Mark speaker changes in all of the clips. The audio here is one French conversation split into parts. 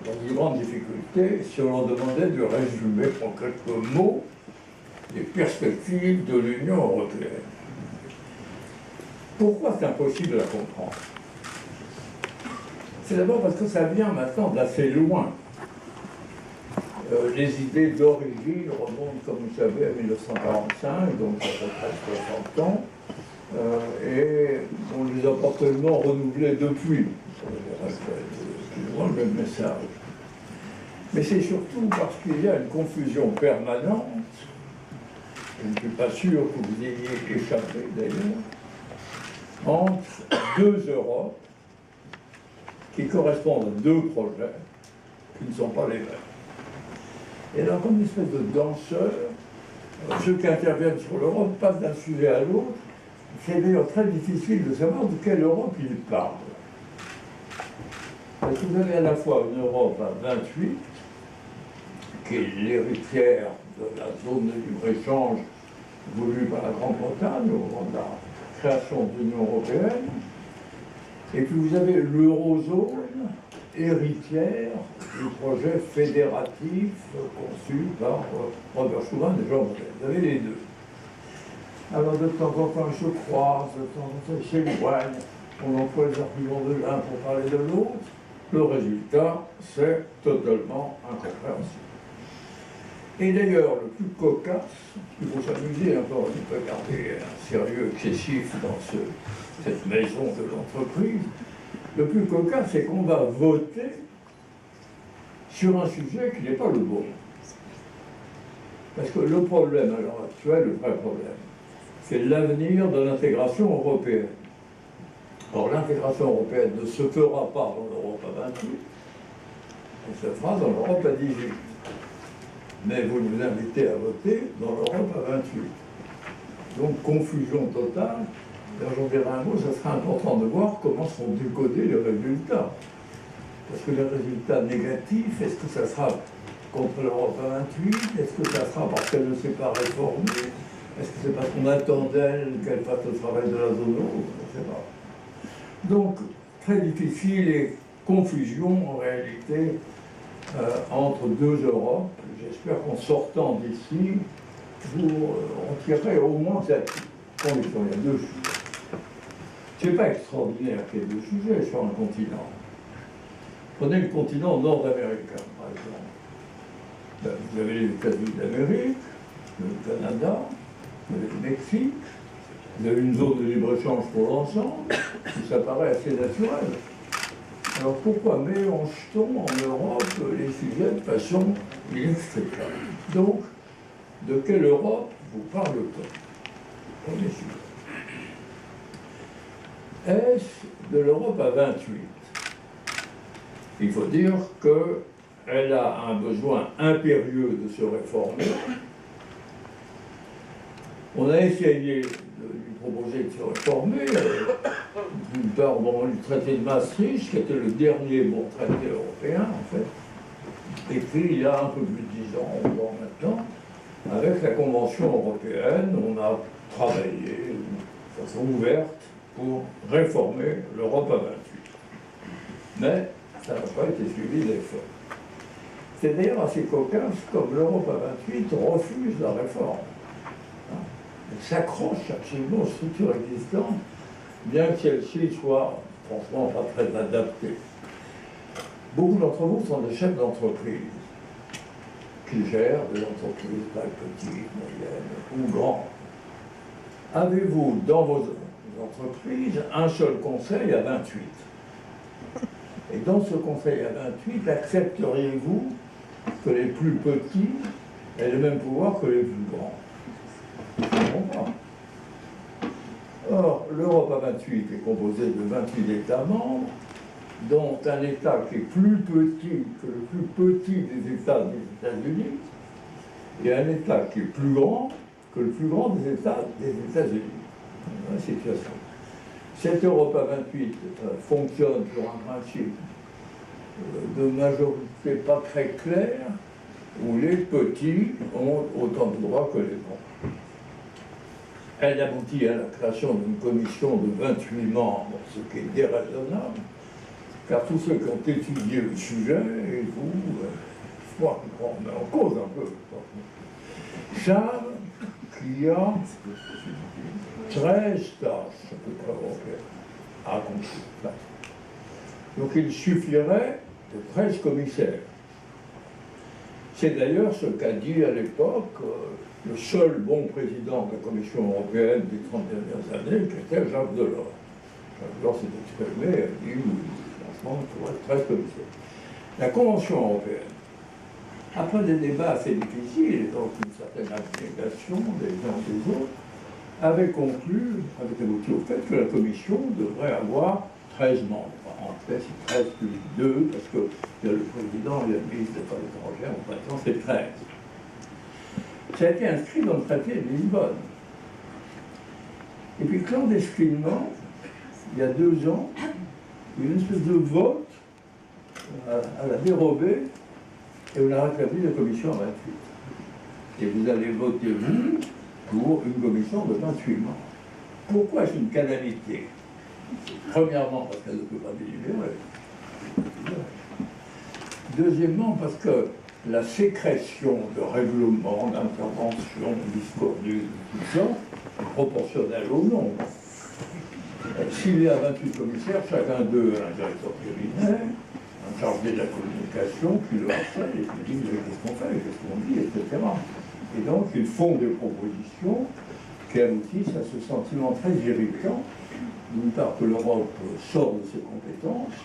Speaker 1: dans une grande difficulté si on leur demandait de résumer en quelques mots les perspectives de l'Union européenne. Pourquoi c'est impossible à comprendre? C'est d'abord parce que ça vient maintenant d'assez loin. Les idées d'origine remontent, comme vous savez, à 1945, donc ça fait presque 60 ans, et on les a pas tellement renouvelées depuis. C'est le même message. Mais c'est surtout parce qu'il y a une confusion permanente, je ne suis pas sûr que vous ayez échappé d'ailleurs, entre deux Europes qui correspondent à deux projets qui ne sont pas les mêmes. Et alors, comme une espèce de danseur, ceux qui interviennent sur l'Europe passent d'un sujet à l'autre. C'est d'ailleurs très difficile de savoir de quelle Europe ils parlent. Parce que vous avez à la fois une Europe à 28, qui est l'héritière de la zone de libre-échange voulue par la Grande-Bretagne au moment de la création de l'Union européenne, et puis vous avez l'eurozone, héritière du projet fédératif conçu par Robert Schuman et Jean Monnet. Vous avez les deux. Alors de temps en temps, ils se croisent, de temps en temps, ils s'éloignent, on emploie les arguments de l'un pour parler de l'autre. Le résultat, c'est totalement incompréhensible. Et d'ailleurs, le plus cocasse, il faut s'amuser encore, il peut garder un sérieux excessif dans cette maison de l'entreprise. Le plus cocasse, c'est qu'on va voter sur un sujet qui n'est pas le bon. Parce que le problème à l'heure actuelle, le vrai problème, c'est l'avenir de l'intégration européenne. Or, l'intégration européenne ne se fera pas dans l'Europe à 28, elle se fera dans l'Europe à 18. Mais vous nous invitez à voter dans l'Europe à 28. Donc, confusion totale. J'en dirai un mot, ça sera important de voir comment seront décodés les résultats. Parce que les résultats négatifs, est-ce que ça sera contre l'Europe à 28? Est-ce que ça sera parce qu'elle ne s'est pas réformée? Est-ce que c'est parce qu'on attend d'elle qu'elle fasse le travail de la zone euro? Je ne sais pas. Donc, très difficile et confusion en réalité entre deux Europes. J'espère qu'en sortant d'ici, vous en tirerez au moins cette conviction. Il y a deux sujets. Ce n'est pas extraordinaire qu'il y ait deux sujets sur un continent. Prenez le continent nord-américain, par exemple. Vous avez les États-Unis d'Amérique, le Canada, vous avez le Mexique, vous avez une zone de libre-échange pour l'ensemble, ça paraît assez naturel. Alors pourquoi mélange-t-on en Europe les sujets de façon inextricable? Donc, de quelle Europe vous parle-t-on? Premier sujet. Est-ce de l'Europe à 28? Il faut dire qu'elle a un besoin impérieux de se réformer. On a essayé de lui proposer de se réformer, d'une part au moment du traité de Maastricht, qui était le dernier bon traité européen, en fait, écrit il y a un peu plus de 10 ans, 11 ans maintenant, avec la Convention européenne. On a travaillé de façon ouverte pour réformer l'Europe à 28. Mais ça n'a pas été suivi d'efforts. C'est d'ailleurs assez cocasse, comme l'Europe à 28 refuse la réforme. Elle s'accroche absolument aux structures existantes, bien que celles-ci soient franchement pas très adaptées. Beaucoup d'entre vous sont des chefs d'entreprise qui gèrent des entreprises très petites, moyennes ou grandes. Avez-vous dans vos entreprises un seul conseil à 28? Et dans ce conseil à 28, accepteriez-vous que les plus petits aient le même pouvoir que les plus grands? Je ne comprends pas. Or, l'Europe à 28 est composée de 28 États membres, dont un État qui est plus petit que le plus petit des États des États-Unis, et un État qui est plus grand que le plus grand des États des États-Unis. La situation. Cette Europe à 28 fonctionne sur un principe de majorité pas très clair, où les petits ont autant de droits que les grands. Elle aboutit à la création d'une commission de 28 membres, ce qui est déraisonnable, car tous ceux qui ont étudié le sujet, ils fois qu'on remet en cause un peu, savent qu'il y a 13 tâches à peu près européennes à accomplir. Donc il suffirait de 13 commissaires. C'est d'ailleurs ce qu'a dit à l'époque le seul bon président de la Commission européenne des 30 dernières années, qui était Jacques Delors. Jacques Delors s'est exprimé et a dit, franchement, il faudrait 13 commissaires. La Convention européenne, après des débats assez difficiles, et donc une certaine abnégation des uns des autres, avait conclu, avait abouti au fait que la Commission devrait avoir 13 membres. En fait, c'est 13 plus 2, parce qu'il y a le président, il y a le ministre des Affaires étrangères, en maintenant c'est 13. Ça a été inscrit dans le traité de Lisbonne. Et puis clandestinement, il y a 2 ans, il y a une espèce de vote à la dérobée, et on a rétabli la commission à 28. Et vous allez voter, vous, pour une commission de 28 membres. Pourquoi est-ce une calamité? Premièrement, parce qu'elle ne peut pas délibérer. Deuxièmement, parce que la sécrétion de règlements, d'interventions, de discours, tout ça, est proportionnelle au nombre. S'il y a 28 commissaires, chacun d'eux a un directeur cabinet, un chargé de la communication, qui le harcèle et qui dit qu'est-ce qu'on fait, qu'est-ce qu'on dit, etc. Et donc, ils font des propositions qui aboutissent à ce sentiment très irritant, d'une part que l'Europe sort de ses compétences,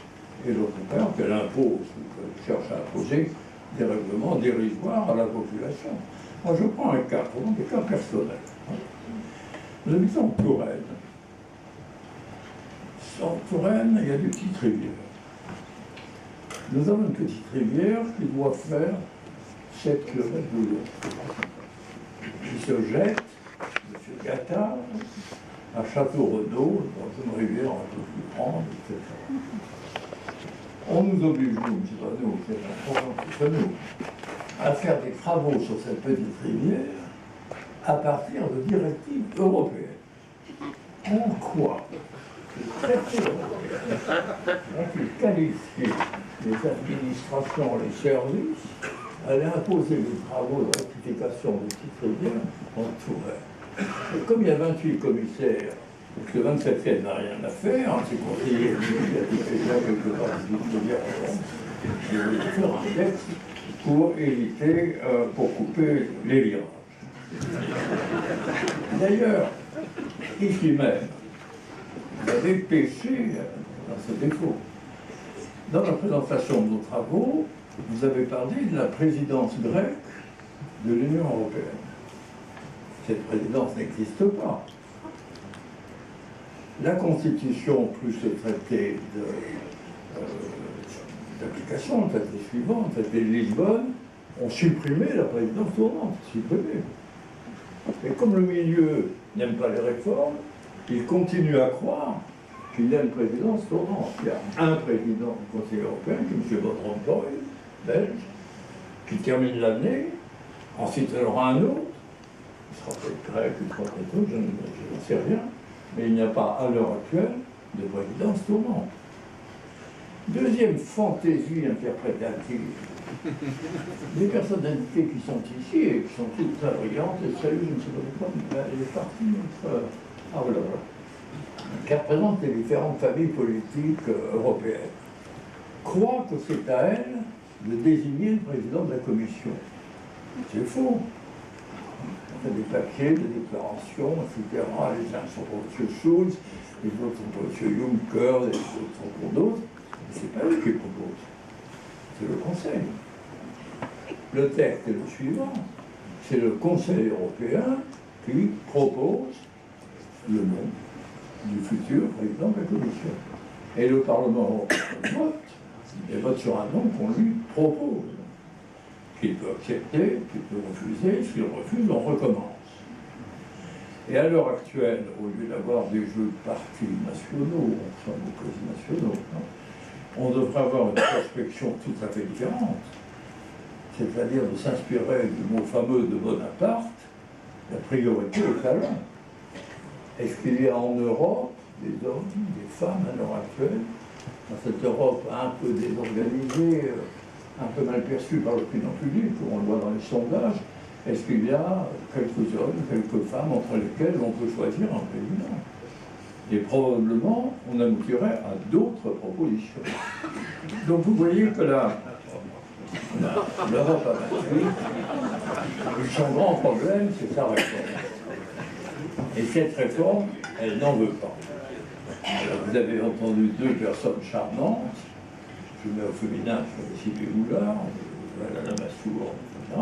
Speaker 1: et d'autre part qu'elle impose, qu'elle cherche à imposer des règlements dérisoires à la population. Moi, je prends un cas, pour des cas personnels. Nous habitons en Touraine. En Touraine, il y a des petites rivières. Nous avons une petite rivière qui doit faire 7 km de long. Qui se jette, M. Gattard, à Château-Renaud, dans une rivière un peu plus grande, etc. On nous oblige, nous, c'est pas nous, c'est nous, à faire des travaux sur cette petite rivière à partir de directives européennes. En quoi le traité européen a qualifié les administrations, les services, allaient imposer les travaux de rectification de petites rivières en Touraine. Et comme il y a 28 commissaires, parce que le 27e n'a rien à faire, hein, c'est conseiller, il a déjà quelque part de faire un texte pour éviter, pour couper les virages. D'ailleurs, ici même, vous avez péché dans ce défaut. Dans la présentation de nos travaux, vous avez parlé de la présidence grecque de l'Union européenne. Cette présidence n'existe pas. La Constitution plus le traité d'application, le traité suivant, le traité de Lisbonne, ont supprimé la présidence tournante, supprimé. Et comme le milieu n'aime pas les réformes, il continue à croire qu'il a une présidence tournante. Il y a un président du Conseil européen, qui est M. Van Rompuy, belge, qui termine l'année, ensuite il y en aura un autre, il sera peut-être grec, il sera peut-être autre, je n'en sais rien, mais il n'y a pas à l'heure actuelle de présidence tournante. Deuxième fantaisie interprétative, les personnalités qui sont ici et qui sont toutes très brillantes, et salut, je ne sais pas pourquoi, elle est partie notre... Ah voilà, qui représentent les différentes familles politiques européennes, croient que c'est à elles de désigner le président de la Commission. C'est faux. On fait des papiers, des déclarations, etc. Les uns sont pour M. Schulz, les autres sont pour M. Juncker, les autres sont pour d'autres. Mais ce n'est pas eux qui proposent. C'est le Conseil. Le texte est le suivant. C'est le Conseil européen qui propose le nom du futur président de la Commission. Et le Parlement européen vote, et vote sur un nom qu'on lui propose, qu'il peut accepter, qu'il peut refuser. S'il refuse, on recommence. Et à l'heure actuelle, au lieu d'avoir des jeux de partis nationaux, on sont des nationaux, on devrait avoir une prospection tout à fait différente. C'est-à-dire de s'inspirer du mot fameux de Bonaparte, la priorité au talent. Est-ce qu'il y a en Europe des hommes, des femmes à l'heure actuelle, dans cette Europe un peu désorganisée, un peu mal perçu par l'opinion publique, comme on le voit dans les sondages, est-ce qu'il y a quelques hommes, quelques femmes entre lesquelles on peut choisir un président? Et probablement, on aboutirait à d'autres propositions. Donc vous voyez que l'Europe a 28, son grand problème, c'est sa réforme. Et cette réforme, elle n'en veut pas. Alors, vous avez entendu deux personnes charmantes, je mets au féminin, je vais citer Goulard, Alain Massour, etc.,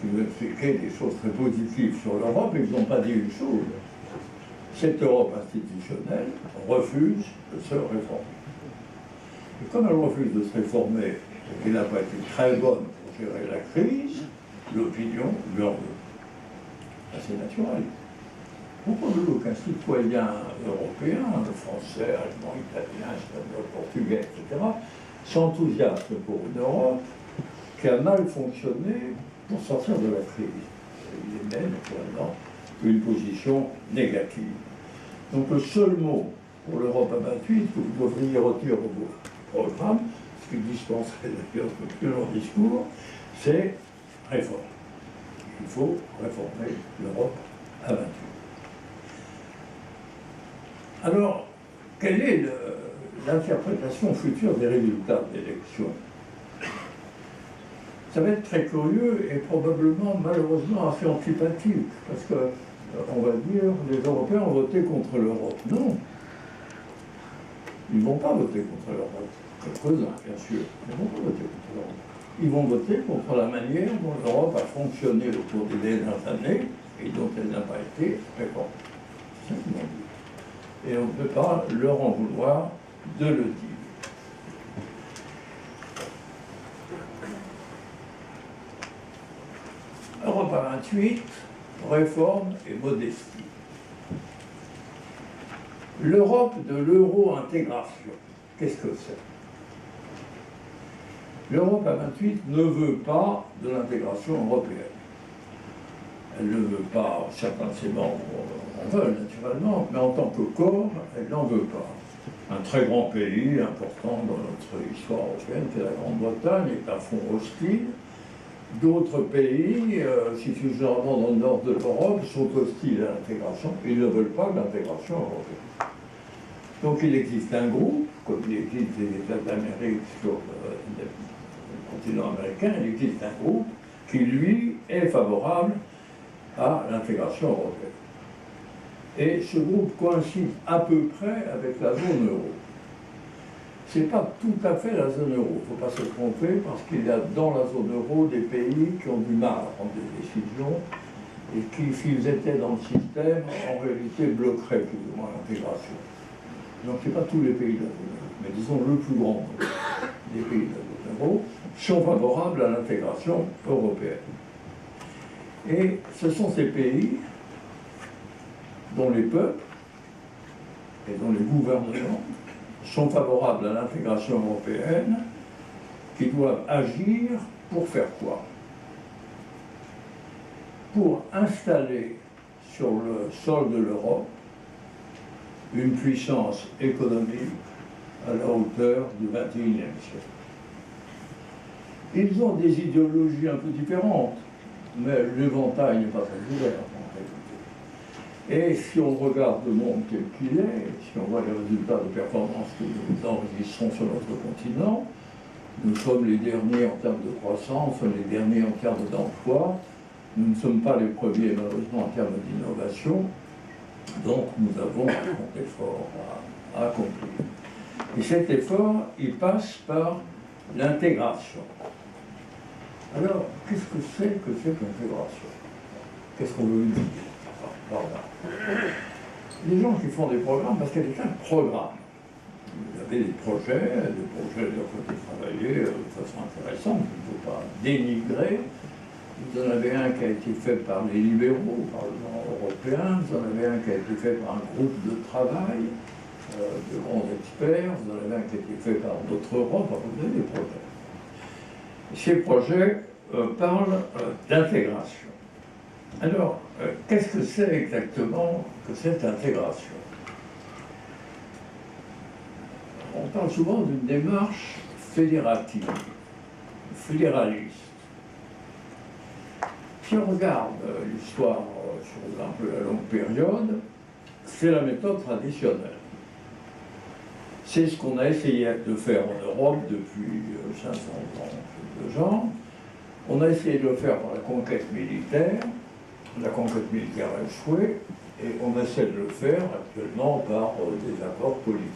Speaker 1: qui nous expliquaient des choses très positives sur l'Europe, et ils n'ont pas dit une chose. Cette Europe institutionnelle refuse de se réformer. Et comme elle refuse de se réformer et qu'elle n'a pas été très bonne pour gérer la crise, l'opinion lui en veut. C'est naturel. Pourquoi qu'un citoyen européen, français, allemand, italien, espagnol, portugais, etc., s'enthousiasme pour une Europe qui a mal fonctionné pour sortir de la crise? Il est même, naturellement, une position négative. Donc le seul mot pour l'Europe à 28 que vous devriez retenir au programme, ce qui dispenserait d'ailleurs de plus long discours, c'est réforme. Il faut réformer l'Europe à 28. Alors, quelle est l'interprétation future des résultats de l'élection? Ça va être très curieux et probablement, malheureusement, assez antipathique, parce que, on va dire, les Européens ont voté contre l'Europe. Non, ils ne vont pas voter contre l'Europe. Quelques-uns, bien sûr, ils ne vont pas voter contre l'Europe. Ils vont voter contre la manière dont l'Europe a fonctionné au cours des dernières années et dont elle n'a pas été réformée. C'est ça qu'ils vont dire. Et on ne peut pas leur en vouloir de le dire. Europe à 28, réforme et modestie. L'Europe de l'euro-intégration, qu'est-ce que c'est? L'Europe à 28 ne veut pas de l'intégration européenne. Elle ne veut pas, certains de ses membres en veulent naturellement, mais en tant que corps, elle n'en veut pas. Un très grand pays, important dans notre histoire européenne, qui est la Grande-Bretagne, est à fond hostile. D'autres pays, situés généralement dans le nord de l'Europe, sont hostiles à l'intégration. Ils ne veulent pas de l'intégration européenne. Donc il existe un groupe, comme il existe des États d'Amérique sur le continent américain, il existe un groupe qui, lui, est favorable à l'intégration européenne. Et ce groupe coïncide à peu près avec la zone euro. Ce n'est pas tout à fait la zone euro, il ne faut pas se tromper, parce qu'il y a dans la zone euro des pays qui ont du mal à prendre des décisions et qui, s'ils étaient dans le système, en réalité bloqueraient plus ou moins l'intégration. Donc ce n'est pas tous les pays de la zone euro, mais disons le plus grand nombre des pays de la zone euro sont favorables à l'intégration européenne. Et ce sont ces pays dont les peuples et dont les gouvernements sont favorables à l'intégration européenne qui doivent agir pour faire quoi? Pour installer sur le sol de l'Europe une puissance économique à la hauteur du XXIe siècle. Ils ont des idéologies un peu différentes, mais l'éventail n'est pas très ouvert en réalité. Et si on regarde le monde tel qu'il est, si on voit les résultats de performance que nous enregistrons sur notre continent, nous sommes les derniers en termes de croissance, nous sommes les derniers en termes d'emploi, nous ne sommes pas les premiers malheureusement en termes d'innovation, donc nous avons un grand effort à accomplir. Et cet effort, il passe par l'intégration. Alors, qu'est-ce que c'est que cette intégration? Qu'est-ce qu'on veut dire par là? Les gens qui font des programmes, parce qu'il y a un programme. Vous avez des projets de côté travailler de façon intéressante, il ne faut pas dénigrer. Vous en avez un qui a été fait par les libéraux au Parlement européen, vous en avez un qui a été fait par un groupe de travail de grands experts, vous en avez un qui a été fait par d'autres Europe, vous avez des projets. Ces projets parlent d'intégration. Alors, qu'est-ce que c'est exactement que cette intégration? On parle souvent d'une démarche fédérative. fédéraliste. Si on regarde l'histoire sur un peu la longue période, c'est la méthode traditionnelle. C'est ce qu'on a essayé de faire en Europe depuis 500 ans, 2 ans. On a essayé de le faire par la conquête militaire. La conquête militaire a échoué, et on essaie de le faire actuellement par des accords politiques.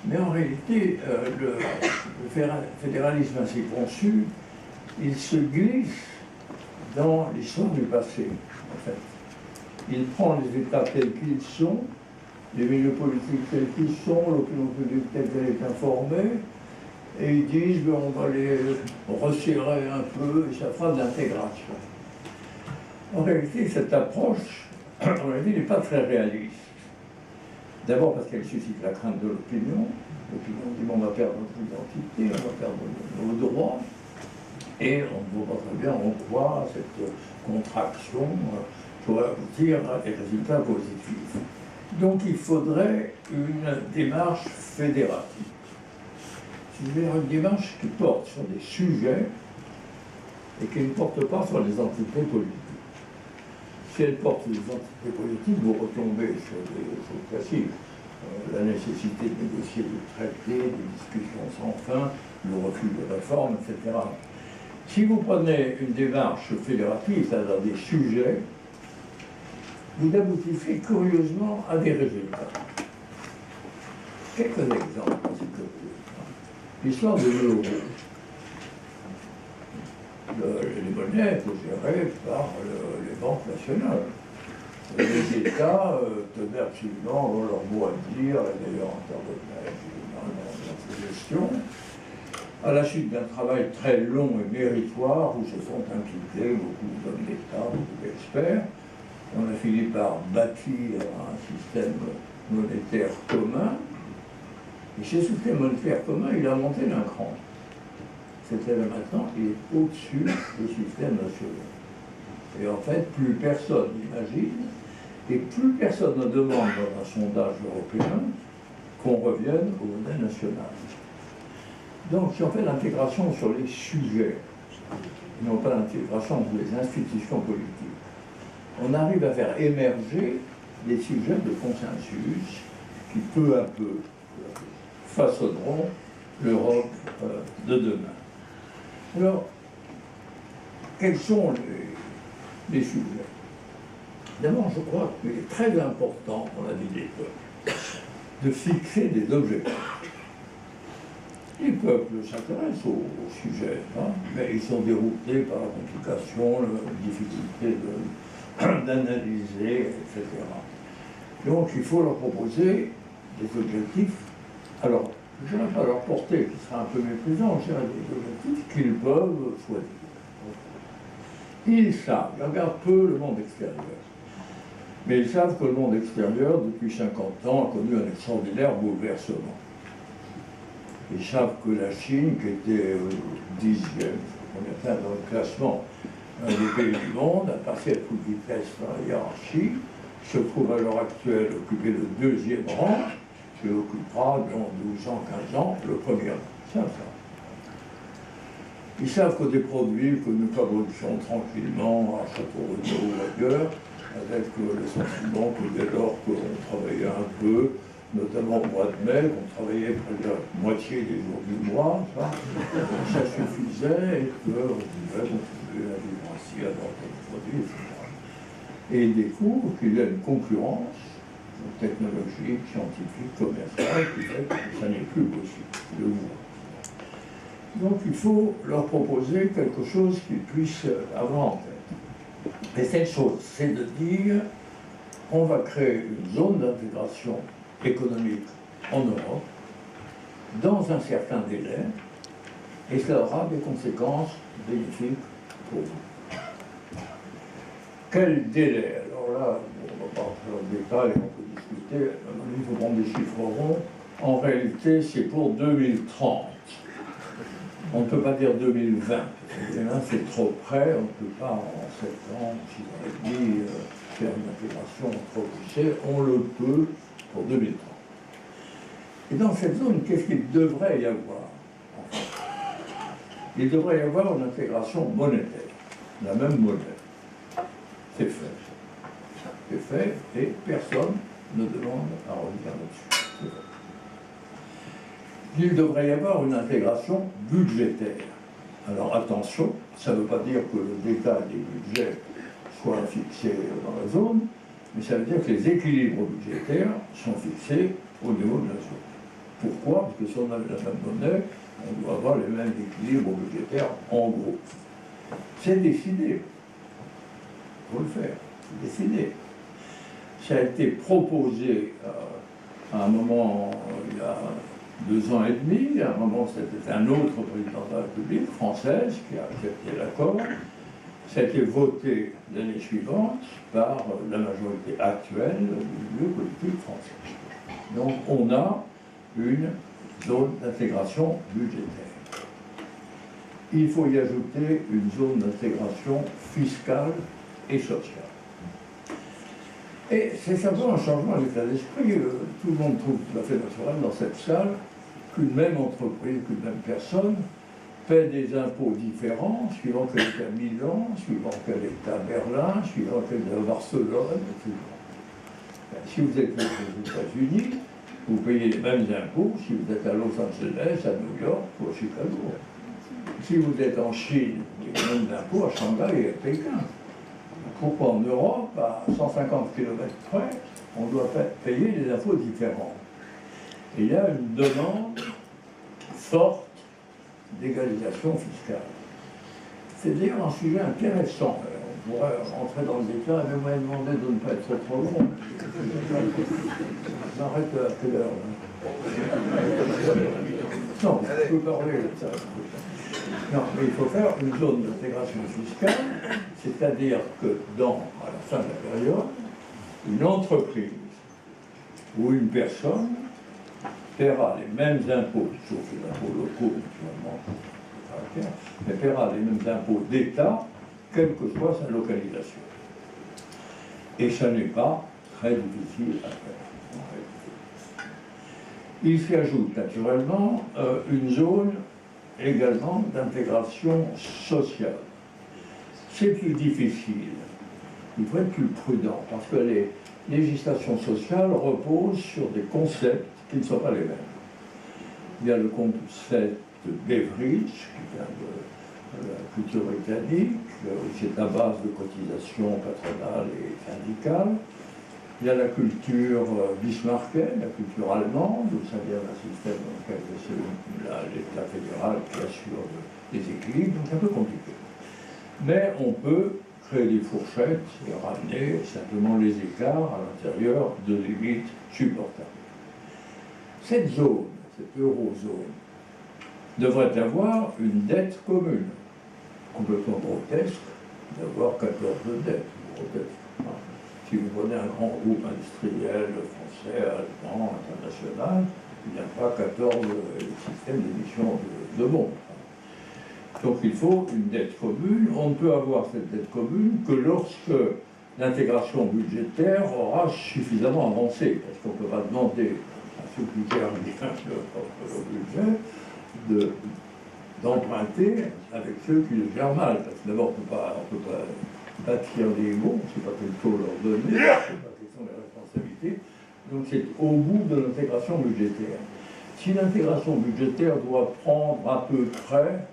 Speaker 1: Mais en réalité, le fédéralisme ainsi conçu, il se glisse dans l'histoire du passé, en fait. Il prend les États tels qu'ils sont, les milieux politiques tels qu'ils sont, l'opinion publique telle qu'elle est informée, et ils disent ben, on va les resserrer un peu et ça fera de l'intégration. En réalité, cette approche, n'est pas très réaliste. D'abord parce qu'elle suscite la crainte de l'opinion. L'opinion dit on va perdre notre identité, on va perdre nos droits, et on ne voit pas très bien en quoi cette contraction pourrait aboutir à des résultats positifs. Donc il faudrait une démarche fédérative. C'est-à-dire une démarche qui porte sur des sujets et qui ne porte pas sur les entités politiques. Si elle porte sur les entités politiques, vous retombez sur des choses classiques. La nécessité de négocier des traités, des discussions sans fin, le refus de réformes, etc. Si vous prenez une démarche fédérative, c'est-à-dire des sujets, vous aboutissez curieusement à des résultats. Quelques exemples, s'il vous plaît. L'histoire de l'euro. Les monnaies étaient gérées par les banques nationales. Les États tenaient absolument leur mot à dire, d'ailleurs intervenaient dans cette gestion. À la suite d'un travail très long et méritoire, où se sont impliqués beaucoup d'hommes d'État, beaucoup d'experts, on a fini par bâtir un système monétaire commun. Et ce système monétaire commun, il a monté d'un cran. C'était là maintenant, il est au-dessus des systèmes nationaux. Et en fait, plus personne n'imagine, et plus personne ne demande dans un sondage européen qu'on revienne au modèle national. Donc, si on fait l'intégration sur les sujets, et non pas l'intégration sur les institutions politiques, on arrive à faire émerger des sujets de consensus qui, peu à peu, façonneront l'Europe de demain. Alors, quels sont les sujets? D'abord, je crois qu'il est très important dans la vie des peuples de fixer des objectifs. Les peuples s'intéressent au sujet, hein, mais ils sont déroutés par la complication, la difficulté d'analyser, etc. Donc il faut leur proposer des objectifs. Alors, je ne vais pas leur porter, qui sera un peu méprisant, je dirais des objectifs qu'ils peuvent choisir. Ils savent, ils regardent peu le monde extérieur. Mais ils savent que le monde extérieur, depuis 50 ans, a connu un extraordinaire bouleversement. Ils savent que la Chine, qui était 10e, dans le classement des pays du monde, a passé à toute vitesse dans la hiérarchie, se trouve à l'heure actuelle occuper le 2e rang, et occupera dans 12 ans, 15 ans, le 1er rang. C'est ça. Ils savent que des produits que nous fabriquions tranquillement à Château-Renaud ou ailleurs, avec le sentiment que dès lors qu'on travaillait un peu, notamment au mois de mai, qu'on travaillait près de la moitié des jours du mois, ça suffisait et qu'on pouvait continuer à vivre ainsi, à avoir des produits, etc. Et ils découvrent qu'il y a une concurrence technologique, scientifique, commerciale, qui fait que ça n'est plus possible de voir. Donc il faut leur proposer quelque chose qu'ils puissent avoir en tête. Et cette chose, c'est de dire, on va créer une zone d'intégration économique en Europe, dans un certain délai, et cela aura des conséquences bénéfiques pour vous. Quel délai? Alors là, on va pas rentrer dans le détail, on peut discuter, il faut prendre des chiffres ronds. En réalité, c'est pour 2030. On ne peut pas dire 2020, là c'est trop près, on ne peut pas en 7 ans, 6 ans et demi, faire une intégration trop poussée, on le peut pour 2030. Et dans cette zone, qu'est-ce qu'il devrait y avoir en fait? il devrait y avoir une intégration monétaire, la même monnaie. C'est fait. C'est fait et personne ne demande à revenir là-dessus. Il devrait y avoir une intégration budgétaire. Alors attention, ça ne veut pas dire que le détail des budgets soit fixé dans la zone, mais ça veut dire que les équilibres budgétaires sont fixés au niveau de la zone. Pourquoi? Parce que si on a la même monnaie, on doit avoir les mêmes équilibres budgétaires en gros. C'est décidé. Il faut le faire. C'est décidé. Ça a été proposé à un moment, il y a 2 ans et demi, à un moment c'était un autre président de la République française qui a accepté l'accord. Ça a été voté l'année suivante par la majorité actuelle du milieu politique français. Donc on a une zone d'intégration budgétaire. Il faut y ajouter une zone d'intégration fiscale et sociale. Et c'est simplement un changement d'état d'esprit. Tout le monde trouve tout à fait naturel dans cette salle qu'une même entreprise, qu'une même personne paie des impôts différents, suivant qu'elle est à Milan, suivant qu'elle est à Berlin, suivant qu'elle est à Barcelone, etc. Si vous êtes aux États-Unis, vous payez les mêmes impôts si vous êtes à Los Angeles, à New York ou à Chicago. Si vous êtes en Chine, vous payez les mêmes impôts à Shanghai et à Pékin. Pourquoi en Europe, à 150 km près, on doit payer des impôts différents? Et il y a une demande forte d'égalisation fiscale. C'est d'ailleurs un sujet intéressant. On pourrait rentrer dans le détail, mais vous m'avez demandé de ne pas être trop long. J'arrête à quelle heure là? Non, je peux parler de ça. Non, mais il faut faire une zone d'intégration fiscale, c'est-à-dire que à la fin de la période, une entreprise ou une personne paiera les mêmes impôts, sauf les impôts locaux, naturellement, mais paiera les mêmes impôts d'État, quelle que soit sa localisation. Et ça n'est pas très difficile à faire. Il s'y ajoute naturellement une zone également d'intégration sociale. C'est plus difficile. Il faut être plus prudent, parce que les législations sociales reposent sur des concepts qui ne sont pas les mêmes. Il y a le concept de Beveridge, qui vient de la culture britannique, c'est à base de cotisations patronales et syndicales. Il y a la culture bismarckienne, la culture allemande, où ça vient d'un système dans lequel c'est l'État fédéral qui assure les équilibres, donc c'est un peu compliqué. Mais on peut créer des fourchettes et ramener simplement les écarts à l'intérieur de limites supportables. Cette zone, cette eurozone, devrait avoir une dette commune. Complètement grotesque d'avoir 14 dettes. Grotesque. Si vous prenez un grand groupe industriel, français, allemand, international, il n'y a pas 14 systèmes d'émission de bombes. Donc il faut une dette commune. On ne peut avoir cette dette commune que lorsque l'intégration budgétaire aura suffisamment avancé, parce qu'on ne peut pas demander à ceux qui gèrent bien le budget d'emprunter avec ceux qui le gèrent mal. Parce que d'abord, on ne peut pas bâtir des mots, on ne sait pas quel taux leur donner, on ne sait pas quelles sont les responsabilités. Donc c'est au bout de l'intégration budgétaire. Si l'intégration budgétaire doit prendre à peu près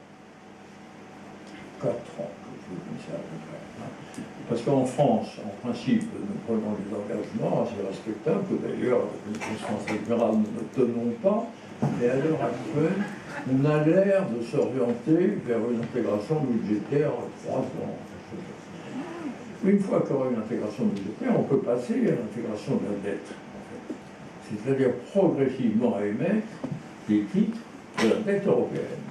Speaker 1: 4 ans, quelque chose comme ça à peu près. Parce qu'en France, en principe, nous prenons des engagements assez respectables, que d'ailleurs, avec une conscience générale, nous ne tenons pas, mais à l'heure actuelle, on a l'air de s'orienter vers une intégration budgétaire à 3 ans. Une fois qu'il y aura une intégration budgétaire, on peut passer à l'intégration de la dette. C'est-à-dire progressivement émettre des titres de la dette européenne.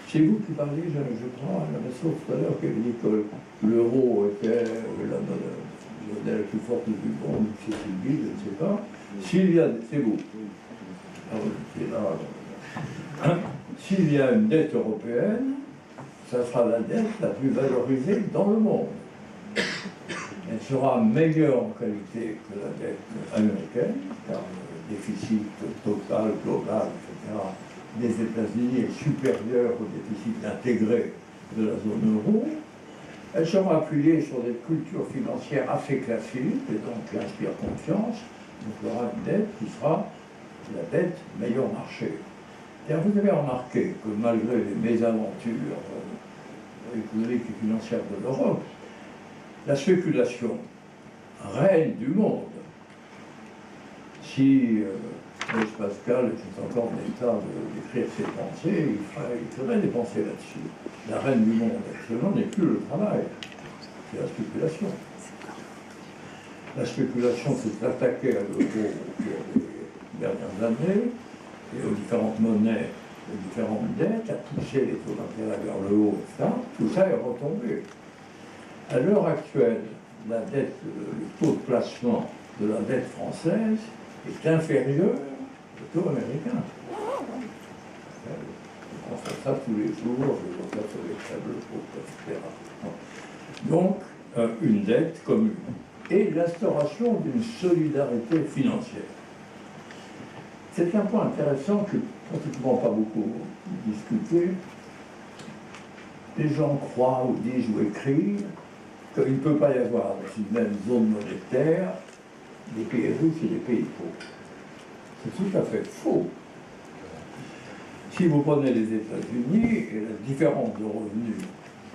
Speaker 1: C'est vous qui parliez, je crois, à la source tout à l'heure, qui avait dit que l'euro était la monnaie la plus forte du monde, c'est Sylvie, je ne sais pas. S'il y a, c'est vous. Ah oui, c'est là. S'il y a une dette européenne, ça sera la dette la plus valorisée dans le monde. Elle sera meilleure en qualité que la dette américaine, car le déficit total, global, etc., des États-Unis est supérieure au déficit intégré de la zone euro. Elles sont appuyées sur des cultures financières assez classiques et donc qui inspirent confiance. Donc il y aura une dette qui sera la dette meilleur marché. Et vous avez remarqué que malgré les mésaventures économiques et financières de l'Europe, la spéculation règne du monde. Si Blaise Pascal était encore en état d'écrire ses pensées, il ferait des pensées là-dessus. La reine du monde actuellement n'est plus le travail, c'est la spéculation. La spéculation s'est attaquée à l'euro au cours des dernières années, et aux différentes monnaies, aux différentes dettes, a poussé les taux d'intérêt vers le haut, etc. Tout ça est retombé. À l'heure actuelle, la dette, le taux de placement de la dette française est inférieur au taux américain. On fait ça tous les jours, je vois ça sur les tableaux, etc. Donc, une dette commune et l'instauration d'une solidarité financière. C'est un point intéressant que pratiquement pas beaucoup discuté. Les gens croient ou disent ou écrivent qu'il ne peut pas y avoir dans une même zone monétaire des pays riches et des pays pauvres. C'est tout à fait faux. Si vous prenez les États-Unis et la différence de revenus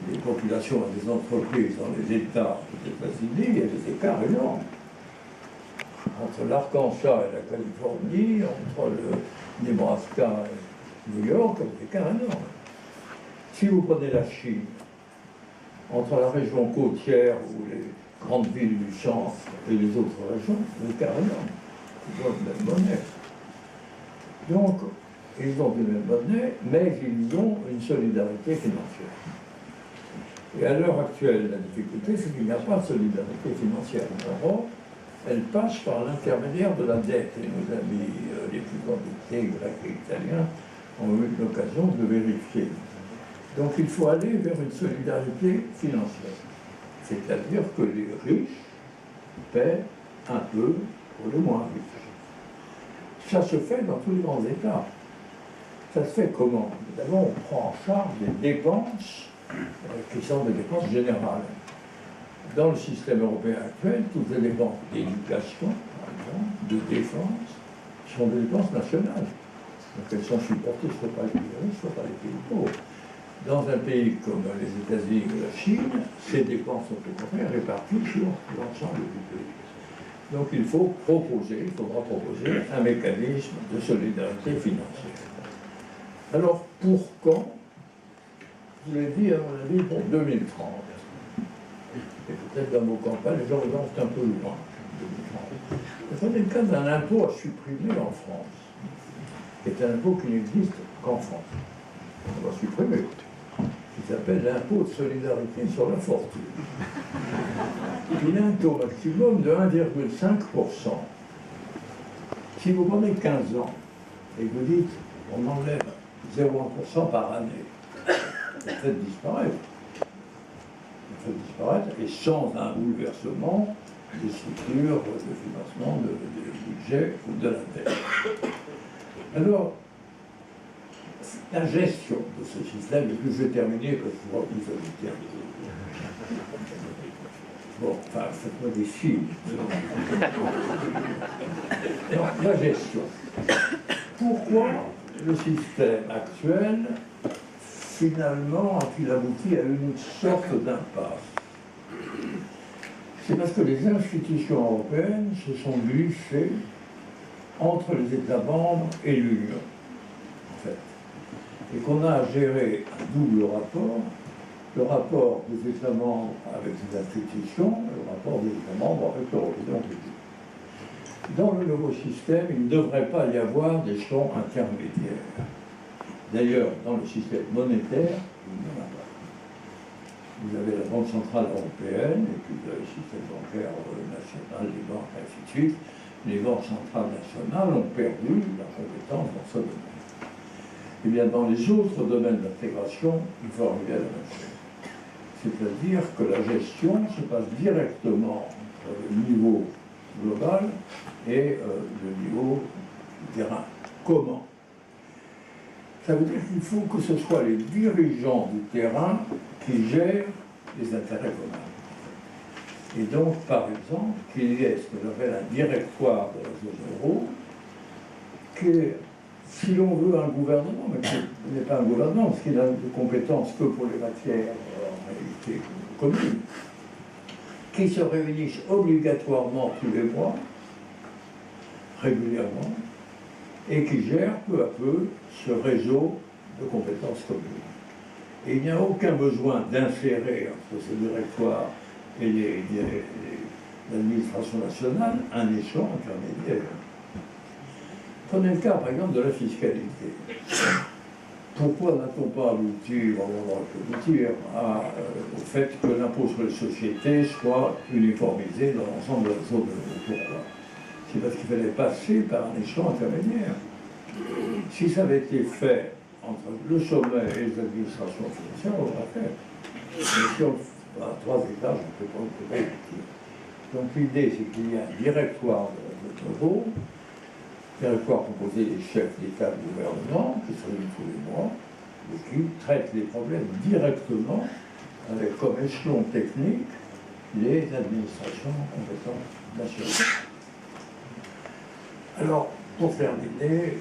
Speaker 1: des populations et des entreprises dans les États des États-Unis, il y a des écarts énormes. Entre l'Arkansas et la Californie, entre le Nebraska et New York, il y a des écarts énormes. Si vous prenez la Chine, entre la région côtière ou les grandes villes du centre et les autres régions, il y a des écarts énormes. Ils ont la même monnaie. Donc, ils ont une même monnaie, mais ils ont une solidarité financière. Et à l'heure actuelle, la difficulté, c'est qu'il n'y a pas de solidarité financière en Europe. Elle passe par l'intermédiaire de la dette. Et nos amis les plus endettés, grecs et italiens, ont eu l'occasion de vérifier. Donc il faut aller vers une solidarité financière. C'est-à-dire que les riches paient un peu pour les moins riches. Ça se fait dans tous les grands États. Ça se fait comment? D'abord, on prend en charge des dépenses qui sont des dépenses générales. Dans le système européen actuel, toutes les dépenses d'éducation, par exemple, de défense, sont des dépenses nationales. Donc elles sont supportées soit par les pays riches, soit par les pays pauvres. Dans un pays comme les États-Unis ou la Chine, ces dépenses sont au contraire réparties sur l'ensemble du pays. Donc il faudra proposer un mécanisme de solidarité financière. Alors pour quand? Je vous l'ai dit, à mon avis, pour 2030. Et peut-être dans vos campagnes, les gens c'est un peu loin. 2030. Prenez le cas d'un impôt à supprimer en France, qui est un impôt qui n'existe qu'en France. On va supprimer. Il s'appelle l'impôt de solidarité sur la fortune. Il a un taux maximum de 1,5%. Si vous prenez 15 ans et que vous dites on enlève 0,1% par année, vous faites disparaître. Vous faites disparaître et sans un bouleversement des structures de financement, de budget ou de la dette. Alors, la gestion de ce système, et puis je vais terminer parce que je vois que vous avez été bon, enfin, faites-moi des signes. Alors, la gestion. Pourquoi le système actuel, finalement, a-t-il abouti à une sorte d'impasse? C'est parce que les institutions européennes se sont glissées entre les États membres et l'Union, en fait. Et qu'on a à gérer un double rapport, le rapport des États membres avec les institutions, et le rapport des États membres avec l'Europe. Dans le nouveau système, il ne devrait pas y avoir d'échelons intermédiaires. D'ailleurs, dans le système monétaire, il n'y en a pas. Vous avez la Banque centrale européenne, et puis vous avez le système bancaire national, les banques, ainsi de suite. Les banques centrales nationales ont perdu la compétence dans ce domaine. Eh bien, dans les autres domaines d'intégration, il faut arriver à la même chose. C'est-à-dire que la gestion se passe directement entre le niveau global et le niveau du terrain. Comment? Ça veut dire qu'il faut que ce soit les dirigeants du terrain qui gèrent les intérêts communs. Et donc, par exemple, qu'il y ait ce que j'appelle un directoire de la zone euro, que, si l'on veut un gouvernement, mais qui n'est pas un gouvernement, parce qu'il n'a de compétences que pour les matières en réalité communes, qui se réunissent obligatoirement tous les mois, régulièrement, et qui gèrent peu à peu ce réseau de compétences communes. Et il n'y a aucun besoin d'insérer entre ce directoire et l'administration nationale un échelon intermédiaire. Prenez le cas, par exemple, de la fiscalité. Pourquoi n'a-t-on pas abouti, au fait que l'impôt sur les sociétés soit uniformisé dans l'ensemble de la zone euro? Pourquoi? C'est parce qu'il fallait passer par un échelon intermédiaire. Si ça avait été fait entre le sommet et les administrations financières, on l'aurait fait. Mais si on à 3 étages, on ne peut pas éviter. Donc l'idée, c'est qu'il y a un directoire de euro, directoire composé des chefs d'État et de gouvernement, qui se réunissent tous les mois, et qui traitent les problèmes directement, avec comme échelon technique les administrations compétentes nationales. Alors, pour terminer,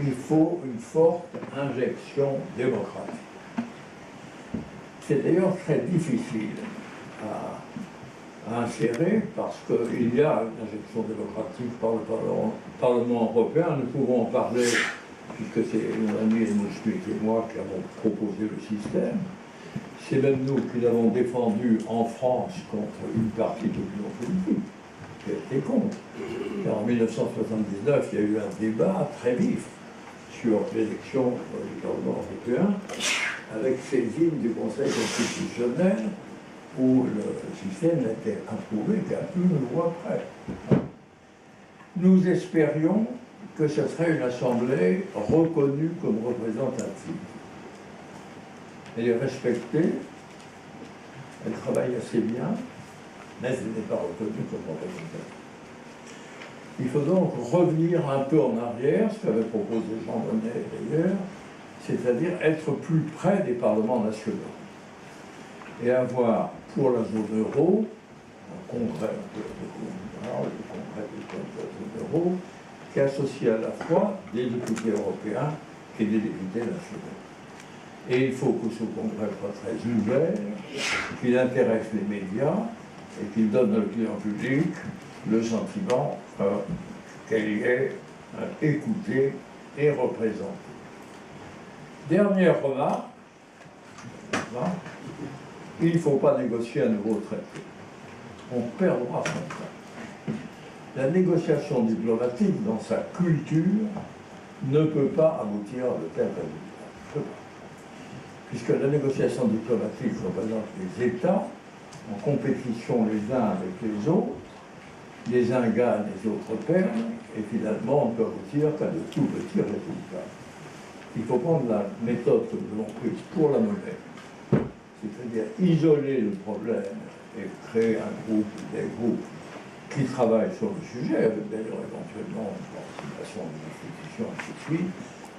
Speaker 1: il faut une forte injection démocratique. C'est d'ailleurs très difficile à insérer parce qu'il y a une injection démocratique par le Parlement européen. Nous pouvons en parler puisque c'est mon ami Mouchnik et moi qui avons proposé le système. C'est même nous qui l'avons défendu en France contre une partie de l'opinion politique qui a été contre. Car en 1979, il y a eu un débat très vif sur l'élection du Parlement européen, avec saisine du Conseil constitutionnel, où le système n'a été approuvé qu'à une voix près. Nous espérions que ce serait une assemblée reconnue comme représentative. Elle est respectée, elle travaille assez bien, mais elle n'est pas reconnue comme représentative. Il faut donc revenir un peu en arrière, ce qu'avait proposé Jean Monnet d'ailleurs, c'est-à-dire être plus près des parlements nationaux et avoir pour la zone euro un congrès de la zone euro qui associe à la fois des députés européens et des députés nationaux. Et il faut que ce congrès soit très ouvert, qu'il intéresse les médias et qu'il donne à l'opinion publique le sentiment qu'elle y est écoutée et représentée. Dernière remarque, il ne faut pas négocier un nouveau traité. On perdra son temps. La négociation diplomatique, dans sa culture, ne peut pas aboutir à de tels résultats. Puisque la négociation diplomatique représente les États en compétition les uns avec les autres, les uns gagnent, les autres perdent, et finalement on ne peut aboutir qu'à de tout petits résultats. Il faut prendre la méthode que nous avons prise pour la monnaie, c'est-à-dire isoler le problème et créer un groupe, des groupes qui travaillent sur le sujet, avec d'ailleurs éventuellement une participation des institutions, ainsi de suite,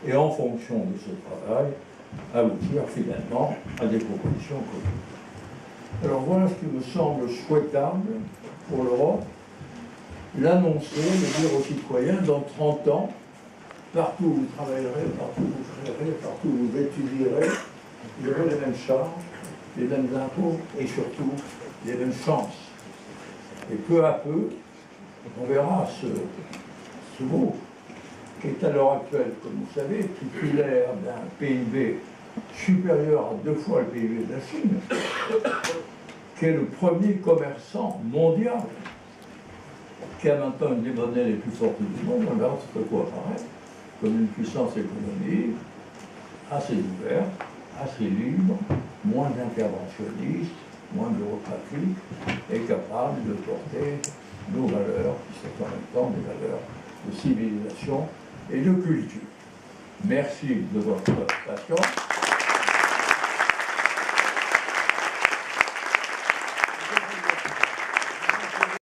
Speaker 1: et en fonction de ce travail, aboutir finalement à des propositions communes. Alors voilà ce qui me semble souhaitable pour l'Europe, l'annoncer, le dire aux citoyens, dans 30 ans, partout où vous travaillerez, partout où vous ferez, partout où vous étudierez, vous aurez les mêmes charges, les mêmes impôts et surtout les mêmes chances. Et peu à peu, on verra ce groupe qui est à l'heure actuelle, comme vous savez, titulaire d'un PIB supérieur à 2 fois le PIB de la Chine, qui est le premier commerçant mondial, qui a maintenant une des monnaies les plus fortes du monde. On verra ce que quoi apparaître comme une puissance économique assez ouverte, assez libre, moins interventionniste, moins bureaucratique, et capable de porter nos valeurs, qui sont en même temps des valeurs de civilisation et de culture. Merci de votre patience.